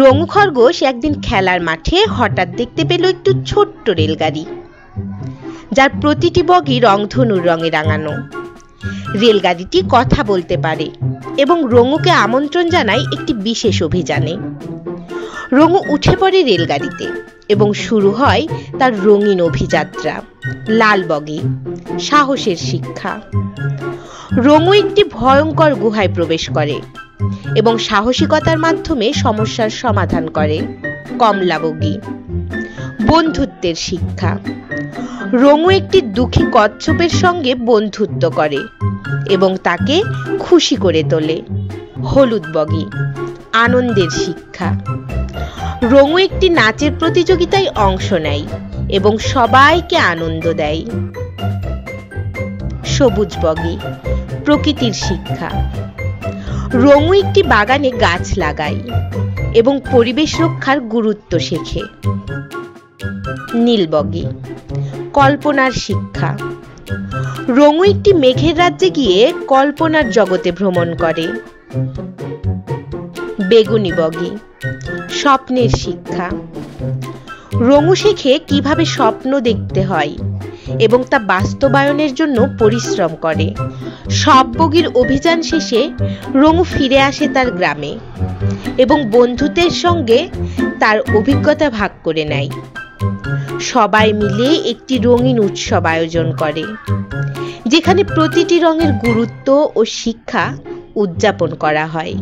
রঙু খরগোশ একদিন খেলার মাঠে হঠাৎ দেখতে পেল একটু ছোট্ট রেলগাড়ি, যার প্রতিটি বগি রংধনুর রঙে রাঙানো। রেলগাড়িটি কথা বলতে পারে এবং রঙুকে আমন্ত্রণ জানায় একটি বিশেষ অভিযানে। রঙু উঠে পড়ে রেলগাড়িতে এবং শুরু হয় তার রঙিন অভিযাত্রা। লাল বগি, সাহসের শিক্ষা। রঙু একটি ভয়ঙ্কর গুহায় প্রবেশ করে এবং সাহসিকতার মাধ্যমে সমস্যার সমাধান করে। কমলা বগি, বন্ধুত্বের শিক্ষা। রঙু একটি দুঃখী কচ্ছপের সঙ্গে বন্ধুত্ব করে এবং তাকে খুশি করে তোলে। হলুদ বগি, আনন্দের শিক্ষা। রঙু একটি নাচের প্রতিযোগিতায় অংশ নেয় এবং সবাইকে আনন্দ দেয়। সবুজ বগি, প্রকৃতির শিক্ষা। রঙু একটি বাগানে গাছ লাগায় এবং পরিবেশ রক্ষার গুরুত্ব শেখে। নীল বগি, কল্পনার শিক্ষা। রঙু একটি মেঘের রাজ্যে গিয়ে কল্পনার জগতে ভ্রমণ করে। বেগুনি বগি, স্বপ্নের শিক্ষা। রঙু শেখে কিভাবে স্বপ্ন দেখতে হয় এবং তা বাস্তবায়নের জন্য পরিশ্রম করে। সব বগির অভিযান শেষে রঙু ফিরে আসে তার গ্রামে এবং বন্ধুদের সঙ্গে তার অভিজ্ঞতা ভাগ করে নেয়। সবাই মিলে একটি রঙিন উৎসব আয়োজন করে, যেখানে প্রতিটি রঙের গুরুত্ব ও শিক্ষা উদযাপন করা হয়।